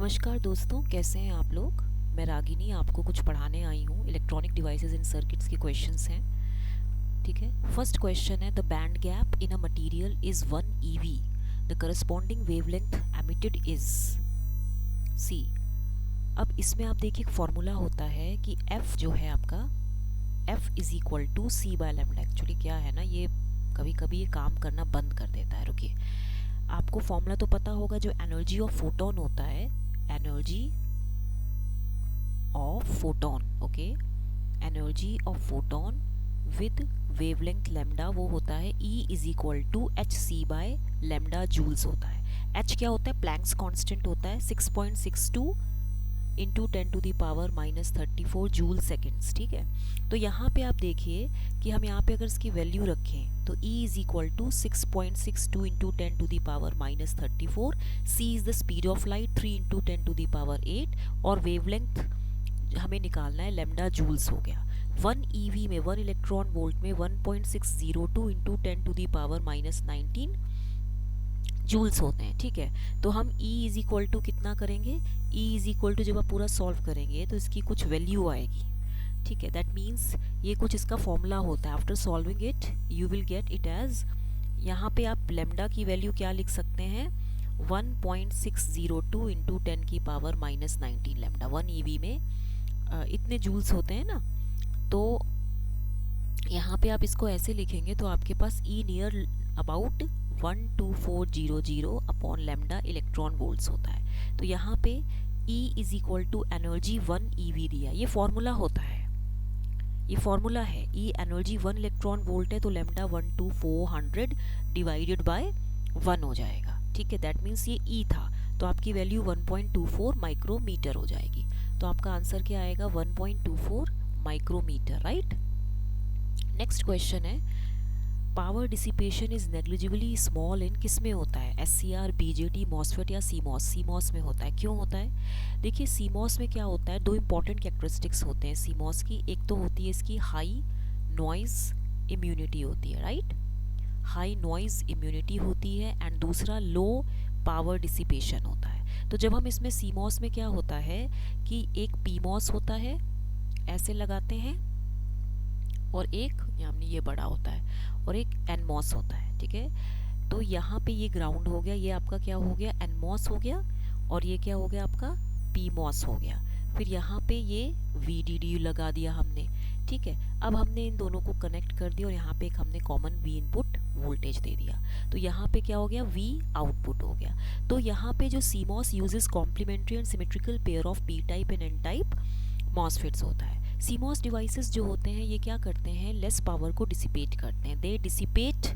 नमस्कार दोस्तों, कैसे हैं आप लोग। मैं रागिनी आपको कुछ पढ़ाने आई हूँ। इलेक्ट्रॉनिक डिवाइसेस इन सर्किट्स के क्वेश्चंस हैं। ठीक है, फर्स्ट क्वेश्चन है the band gap in a material is 1 EV, the corresponding wavelength emitted is C. अब इसमें आप देखिए एक फॉर्मूला होता है कि F जो है आपका F is equal to C by lambda. Actually क्या है ना, ये कभी कभी ये काम करना बंद कर देता है। रुकिए, आपको फॉर्मूला तो पता होगा, जो एनर्जी ऑफ फोटोन होता है, energy of photon, okay, energy of photon with wavelength lambda वो होता है E is equal to hc by lambda joules होता है। h क्या होता है, प्लैंक्स कांस्टेंट होता है 6.62 इंटू 10⁻⁻34 जूल सेकेंड्स। ठीक है, तो यहाँ पे आप देखिए कि हम यहाँ पे अगर इसकी वैल्यू रखें तो E is equal to 6.62 into 10⁻⁻34, C is the speed of light 3 into 10⁻8 और वेवलेंथ हमें निकालना है लेमडा जूल्स हो गया। 1 EV में 1 इलेक्ट्रॉन वोल्ट में 1.602 इंटू 10⁻⁻19 जूल्स होते हैं। ठीक है, तो हम E इज इक्वल टू कितना करेंगे, E इज इक्वल टू जब आप पूरा सॉल्व करेंगे तो इसकी कुछ वैल्यू आएगी। ठीक है, दैट मीन्स ये कुछ इसका फॉर्मूला होता है। After solving it you will get it as, यहाँ पे आप लेमडा की वैल्यू क्या लिख सकते हैं, 1.602 इंटू 10⁻⁻19 लेमडा। 1 EV में इतने जूल्स होते हैं ना, तो यहाँ पे आप इसको ऐसे लिखेंगे तो आपके पास E near about 12400 upon lambda electron volts होता है। तो यहाँ पे E is equal to energy 1 EV दिया, ये फॉर्मूला होता है, ये फॉर्मूला है। E एनर्जी 1 इलेक्ट्रॉन वोल्ट है तो लेमडा 12400 डिवाइडेड बाय 1 हो जाएगा। ठीक है, दैट मीन्स ये E था, तो आपकी वैल्यू 1.24 माइक्रोमीटर हो जाएगी। तो आपका आंसर क्या आएगा, 1.24 माइक्रोमीटर, राइट। नेक्स्ट क्वेश्चन है power dissipation is negligibly small in, किस में होता है, SCR, BJT, मॉसफेट या CMOS। CMOS में होता है। क्यों होता है, देखिए CMOS में क्या होता है, दो इंपॉर्टेंट कैरेक्टरिस्टिक्स होते हैं CMOS की। एक तो होती है इसकी हाई नॉइज इम्यूनिटी होती है, राइट, हाई नॉइज इम्यूनिटी होती है, एंड दूसरा लो पावर डिसिपेशन होता है। तो जब हम इसमें CMOS में क्या होता है कि एक PMOS होता है, ऐसे लगाते हैं, और एक हमने ये बड़ा होता है, और एक NMOS होता है। ठीक है, तो यहाँ पे ये ग्राउंड हो गया, ये आपका क्या हो गया, NMOS हो गया, और ये क्या हो गया आपका PMOS हो गया। फिर यहाँ पे ये VDD लगा दिया हमने। ठीक है, अब हमने इन दोनों को कनेक्ट कर दिया और यहाँ पे एक हमने कॉमन V इनपुट वोल्टेज दे दिया, तो यहाँ पे क्या हो गया, V आउटपुट हो गया। तो यहाँ पे जो CMOS uses complementary and symmetrical pair of P type and N type MOSFETs होता है। CMOS डिवाइसेस जो होते हैं ये क्या करते हैं, लेस पावर को डिसिपेट करते हैं, दे डिसिपेट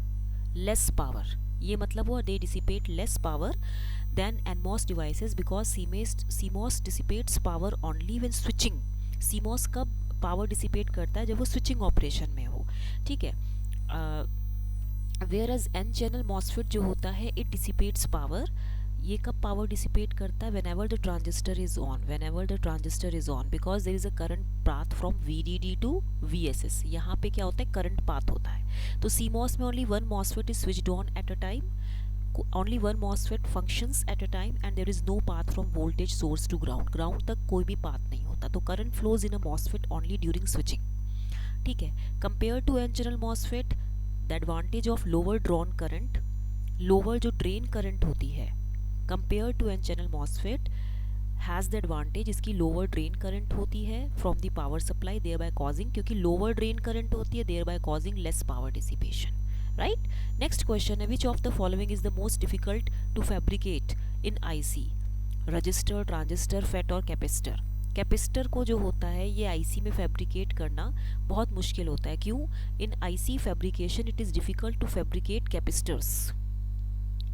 लेस पावर। ये मतलब हुआ they dissipate less power than NMOS devices because CMOS dissipates power only when switching. CMOS कब पावर डिसिपेट करता है, जब वो स्विचिंग ऑपरेशन में हो। ठीक है, whereas N channel MOSFET जो होता है इट डिसिपेट्स पावर, ये कब पावर डिसिपेट करता है, whenever the transistor is on, whenever the transistor is on, because there is a current path from VDD to VSS। यहाँ पे क्या होता है, करंट पाथ होता है। तो CMOS में only one MOSFET is switched on at a time, only one MOSFET functions at a time, and there is no path from voltage source to ground। Ground तक कोई भी पाथ नहीं होता, तो current flows in a MOSFET only during switching। ठीक है, compare to N channel MOSFET the advantage of lower drawn current, lower जो drain current होती है compare to N channel MOSFET has the advantage, इसकी lower drain current होती है from the power supply, thereby causing, क्योंकि lower drain current होती है, thereby causing less power dissipation, right. Next question है which of the following is the most difficult to fabricate in IC, resistor, transistor, FET और कैपेसिटर। Capacitor को जो होता है ये IC में फैब्रिकेट करना बहुत मुश्किल होता है। क्यों, in IC fabrication it is difficult to fabricate capacitors.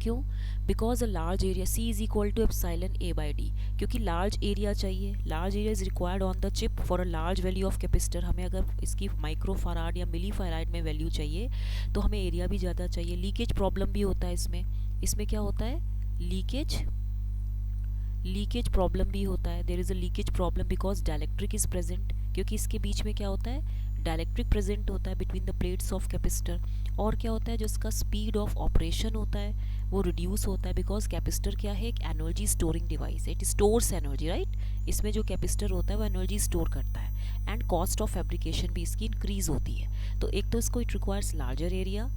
क्यों, because a large area, C is equal to epsilon A by D, क्योंकि लार्ज एरिया चाहिए, large area is required on the chip for a large value of capacitor. हमें अगर इसकी micro farad या मिली farad में value चाहिए तो हमें एरिया भी ज़्यादा चाहिए। लीकेज प्रॉब्लम भी होता है इसमें क्या होता है, लीकेज प्रॉब्लम भी होता है। There is a leakage problem because dielectric is present, क्योंकि इसके बीच में क्या होता है, डाइलेक्ट्रिक प्रेजेंट होता है between the plates of capacitor. और क्या होता है, जो इसका स्पीड ऑफ ऑपरेशन होता है वो रिड्यूस होता है, बिकॉज कैपेसिटर क्या है, एक एनर्जी स्टोरिंग डिवाइस है, इट स्टोर्स एनर्जी, राइट। इसमें जो कैपेसिटर होता है वो एनर्जी स्टोर करता है, एंड कॉस्ट ऑफ फैब्रिकेशन भी इसकी इंक्रीज होती है। तो एक तो इसको it requires larger area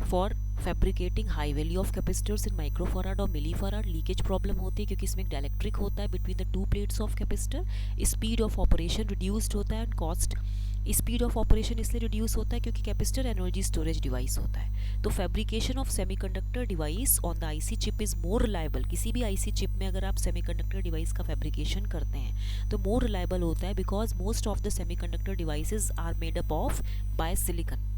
for fabricating high value of capacitors in microfarad और मिलीफराड। लीकेज प्रॉब्लम होती है क्योंकि इसमें एक डाइलेक्ट्रिक होता है between the two plates of capacitor. Speed of operation reduced होता है, and cost, speed of operation इसलिए रिड्यूस होता है क्योंकि कैपेसिटर एनर्जी स्टोरेज डिवाइस होता है। तो fabrication of semiconductor device on the IC chip is more reliable. किसी भी आईसी चिप में अगर आप सेमीकंडक्टर डिवाइस का फैब्रिकेशन करते हैं तो मोर रिलायबल होता है, because most of the semiconductor devices are made up of by silicon.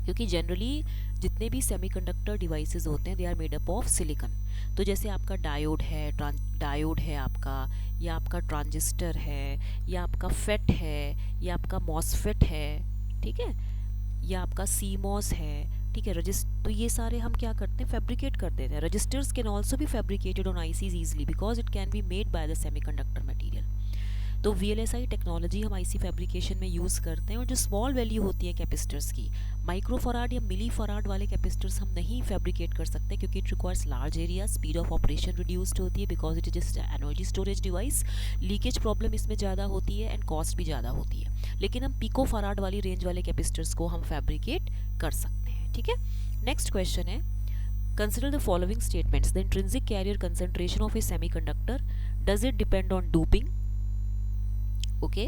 क्योंकि जनरली जितने भी सेमीकंडक्टर डिवाइसेस होते हैं they are made up of silicon. तो जैसे आपका डायोड है आपका, या आपका ट्रांजिस्टर है, या आपका फेट है, या आपका मॉसफेट है, ठीक है, या आपका सीमॉस है, ठीक है। तो ये सारे हम क्या करते हैं, फैब्रिकेट कर देते हैं। Resistors can also be fabricated on ICs easily because it can be made by the semiconductor material. तो VLSI टेक्नोलॉजी हम आईसी फैब्रिकेशन में यूज़ करते हैं। और जो स्मॉल वैल्यू होती है कैपेसिटर्स की, माइक्रोफराड या मिली फराड वाले कैपेसिटर्स हम नहीं फैब्रिकेट कर सकते क्योंकि it requires large area, speed of operation reduced होती है because it is just energy storage device, leakage problem इसमें ज़्यादा होती है, एंड कॉस्ट भी ज़्यादा होती है। लेकिन हम पिको फराड वाली रेंज वाले कैपेसिटर्स को हम फैब्रिकेट कर सकते हैं, ठीक है। नेक्स्ट क्वेश्चन है, consider the following statements. The intrinsic carrier concentration of a semiconductor, does it depend on doping? Okay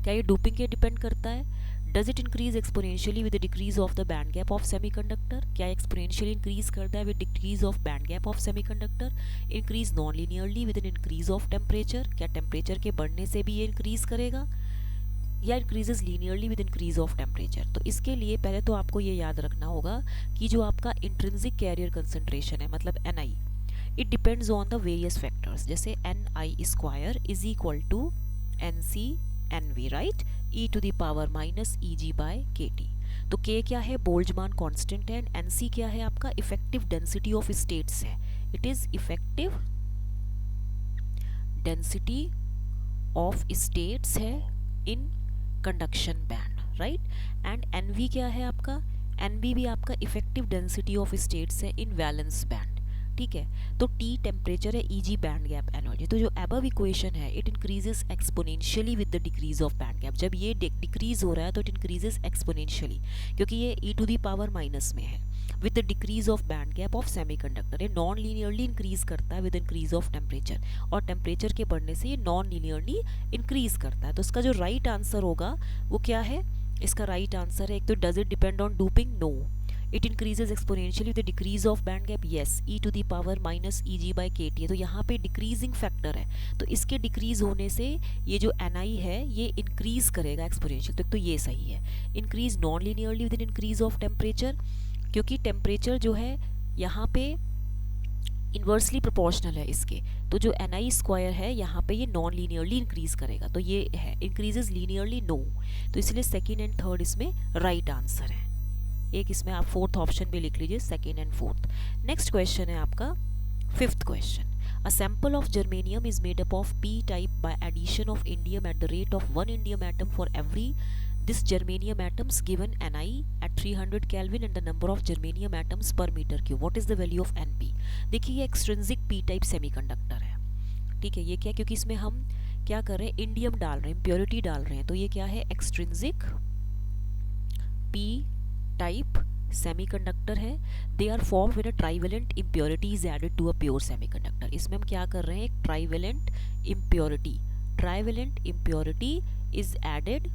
क्या ये डोपिंग के डिपेंड करता है? Does it increase exponentially with the decrease of the band gap of semiconductor? क्या exponentially increase करता है with decrease of band gap of semiconductor? Increase non linearly with an increase of temperature? क्या temperature के बढ़ने से भी ये increase करेगा, या increases linearly with increase of temperature? तो इसके लिए पहले तो आपको ये याद रखना होगा कि जो आपका इंट्रिंसिक कैरियर कंसंट्रेशन है, मतलब NI, it depends on the various factors. जैसे NI square is equal to NC NV, right, e to the power minus EG bye KT। तो K क्या है, बोल्ट्जमान कांस्टेंट है, एंड NC क्या है, आपका इफेक्टिव डेंसिटी ऑफ स्टेट्स है। It is effective density of states है in conduction band, right. And NV क्या है आपका, NV भी आपका इफेक्टिव डेंसिटी ऑफ स्टेट्स है इन वैलेंस बैंड, ठीक है। तो T टेम्परेचर है, EG बैंड गैप एनर्जी। तो जो अबव इक्वेशन है, it increases exponentially with the decrease of band gap. जब ये डिक्रीज हो रहा है तो इट इंक्रीजेस एक्सपोनेंशियली, क्योंकि ये e to the power minus में है, with the decrease of band gap of semiconductor. ये नॉन लीनियरली इंक्रीज करता है विद इंक्रीज ऑफ टेम्परेचर, और टेम्परेचर के बढ़ने से ये नॉन लीनियरली इंक्रीज करता है। तो इसका जो राइट आंसर होगा वो क्या है, इसका राइट आंसर है, एक तो does it depend on doping, no. It increases exponentially with the decrease of band gap, yes, e to the power minus EG bye KT है। तो यहाँ पे डिक्रीजिंग फैक्टर है, तो इसके डिक्रीज होने से ये जो NI है ये इंक्रीज करेगा एक्सपोनेंशियल। तो ये सही है। Increase non linearly with increase of temperature, क्योंकि टेम्परेचर जो है यहाँ पे इन्वर्सली प्रोपोर्शनल है इसके, तो जो NI स्क्वायर है यहाँ पे ये नॉन लीनियरली इंक्रीज करेगा, तो ये है। Increases linearly, no. तो इसलिए सेकेंड एंड थर्ड इसमें राइट आंसर है। एक इसमें आप फोर्थ ऑप्शन भी लिख लीजिए, second and fourth. Next question है आपका fifth question. A sample of germanium is made up of P type by addition of indium at the rate of 1 indium atom for every this germanium atoms given Ni at 300 Kelvin and the number of germanium atoms per meter cube. What is the value of Np? देखिए ये extrinsic P type semiconductor है, ठीक है। ये क्या, क्योंकि इसमें हम क्या कर रहे हैं, इंडियम डाल रहे हैं, इम्प्योरिटी डाल रहे हैं, तो ये क्या है, एक्सट्रिंसिक P टाइप सेमीकंडक्टर है। They are form when a trivalent impurity is added to a pure semiconductor. इसमें हम क्या कर रहे हैं, एक trivalent impurity is added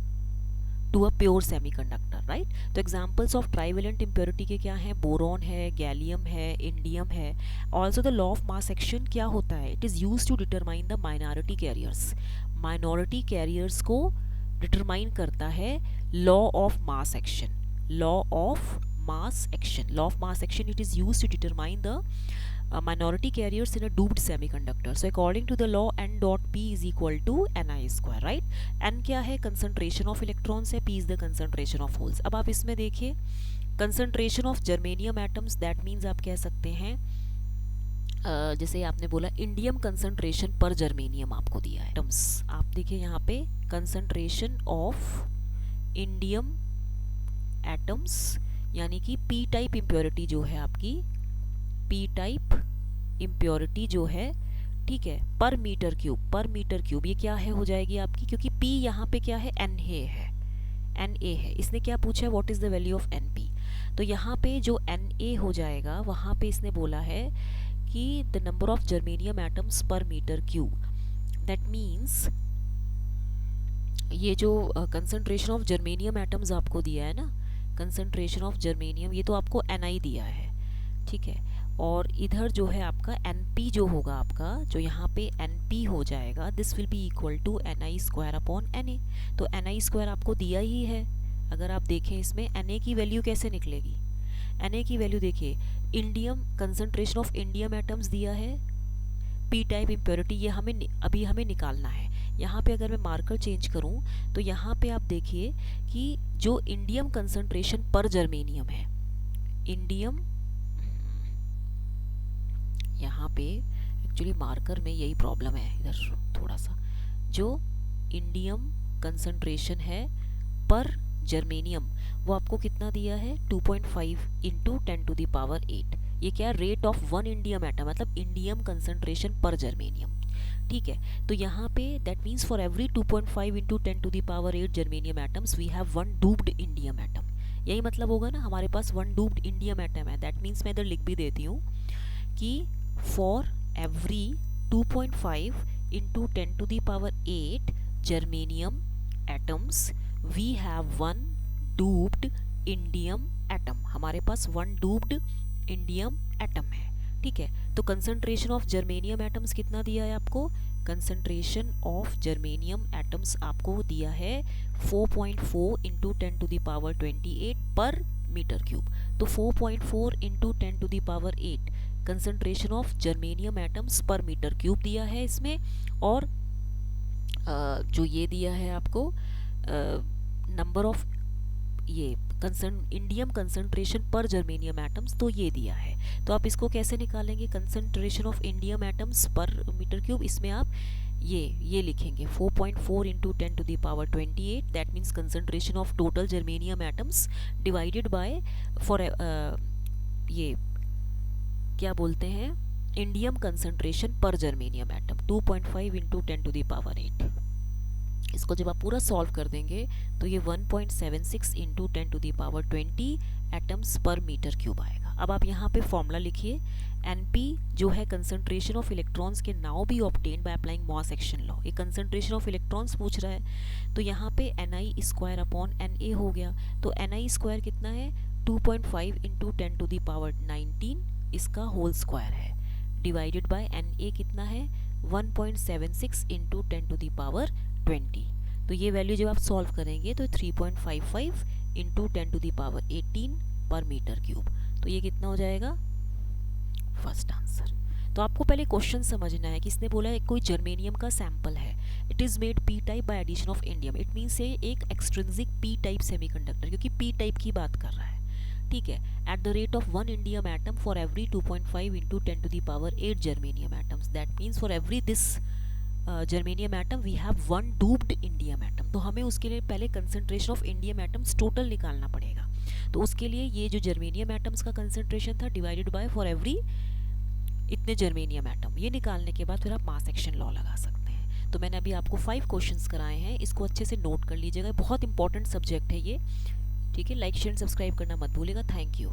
to a pure semiconductor, right. तो एग्जांपल्स ऑफ ट्राइवेलेंट इम्प्योरिटी के क्या हैं, बोरॉन है, गैलियम है, इंडियम है। Also the law of mass action क्या होता है, it is used to determine the minority carriers. Minority carriers को डिटरमाइन करता है law of mass action. Law of mass action it is used to determine the minority carriers in a doped semiconductor. So according to the law, n dot p is equal to Ni square, right? n क्या है, concentration of electrons है, p is the concentration of holes. अब आप इसमें देखिए concentration of germanium atoms, that means आप कह सकते हैं जैसे आपने बोला इंडियम कंसंट्रेशन पर जर्मेनियम आपको दिया है एटम्स, आप देखिए यहाँ पे कंसंट्रेशन ऑफ इंडियम एटम्स, यानी कि पी टाइप इम्प्योरिटी जो है आपकी, पी टाइप इम्प्योरिटी जो है, ठीक है, पर मीटर क्यूब ये क्या है हो जाएगी आपकी, क्योंकि पी यहाँ पे क्या है, एन है, इसने क्या पूछा है, what is the value of N P. तो यहाँ पे जो एन ए हो जाएगा, वहाँ पे इसने बोला है कि the number of germanium atoms per metre cube, that means ये जो कंसंट्रेशन ऑफ जर्मेनियम एटम्स आपको दिया है ना, कंसंट्रेशन ऑफ जर्मेनियम, ये तो आपको एन दिया है, ठीक है, और इधर जो है आपका एन जो होगा आपका, जो यहाँ पे एन हो जाएगा, this will be equal to Ni² upon Na। तो Ni² आपको दिया ही है। अगर आप देखें इसमें Na की वैल्यू कैसे निकलेगी, Na की वैल्यू देखिए, indium concentration of indium atoms दिया है, पी टाइप इम्प्योरिटी, ये हमें निकालना है। यहाँ पे अगर मैं मार्कर चेंज करूँ तो यहाँ पे आप देखिए कि जो इंडियम कंसंट्रेशन पर जर्मेनियम है, इंडियम, यहाँ पे एक्चुअली मार्कर में यही प्रॉब्लम है, इधर थोड़ा सा, जो इंडियम कंसंट्रेशन है पर जर्मेनियम, वो आपको कितना दिया है, 2.5 इंटू 10⁸। ये क्या, rate of one indium atom, मतलब इंडियम कंसंट्रेशन पर जर्मेनियम, ठीक है। तो यहाँ पे that means for every 2.5 into 10⁸ germanium atoms we have one doped indium atom. यही मतलब होगा ना, हमारे पास वन डूब्ड इंडियम एटम है। दैट मीन्स मैं इधर लिख भी देती हूँ कि for every 2.5 into 10⁸ germanium atoms we have one doped indium atom, हमारे पास वन डूब्ड इंडियम एटम है, ठीक है। तो कंसंट्रेशन ऑफ जर्मेनियम एटम्स कितना दिया है आपको, कंसंट्रेशन ऑफ जर्मेनियम एटम्स आपको दिया है 4.4 इंटू 10⁸ पर मीटर क्यूब। तो 4.4 into 10⁸ concentration of germanium atoms per metre cube दिया है इसमें, और जो ये दिया है आपको नंबर ऑफ ये इंडियम कंसंट्रेशन पर जर्मेनियम एटम्स, तो ये दिया है। तो आप इसको कैसे निकालेंगे, concentration of indium atoms per metre cube, इसमें आप ये लिखेंगे 4.4 into 10⁸, that means concentration of total germanium atoms divided by for ये क्या बोलते हैं, इंडियम कंसंट्रेशन पर जर्मेनियम एटम 2.5 इंटू 10⁸। इसको जब आप पूरा सॉल्व कर देंगे तो ये 1.76 into 10⁻20 atoms per metre cube आएगा। अब आप यहाँ पे फॉर्मूला लिखिए, Np जो है कंसंट्रेशन ऑफ इलेक्ट्रॉन्स के now be obtain by applying mass action law. ये कंसंट्रेशन ऑफ इलेक्ट्रॉन्स पूछ रहा है, तो यहाँ पे Ni² अपॉन Na हो गया। तो Ni² कितना है, 2.5 इंटू 10⁻19 इसका होल स्क्वायर है, डिवाइडेड बाय Na कितना है, 1.76 इंटू 10⁻20। तो ये वैल्यू जब आप सॉल्व करेंगे तो 3.55 इंटू 10⁻18 पर मीटर क्यूब। तो ये कितना हो जाएगा, फर्स्ट आंसर। तो आपको पहले क्वेश्चन समझना है कि इसने बोला है कोई जर्मेनियम का सैंपल है, it is made P type by addition of indium, it means ये एक एक्सट्रिंसिक पी टाइप सेमीकंडक्टर, क्योंकि पी टाइप की बात कर रहा है, ठीक है, at the rate of one indium atom for every 2.5 into 10⁸ germanium atoms, that means for every this germanium atom we have one doped indium atom. तो हमें उसके लिए पहले concentration of indium atoms total निकालना पड़ेगा। तो उसके लिए ये जो जर्मेनियम एटम्स का कंसंट्रेशन था डिवाइडेड बाय फॉर एवरी इतने जर्मेनियम एटम, ये निकालने के बाद फिर आप मास एक्शन लॉ लगा सकते हैं। तो मैंने अभी आपको 5 क्वेश्चंस कराए हैं, इसको अच्छे से नोट कर लीजिएगा, बहुत इंपॉर्टेंट सब्जेक्ट है ये, ठीक है। लाइक शेयर सब्सक्राइब करना मत भूलिएगा। Thank you.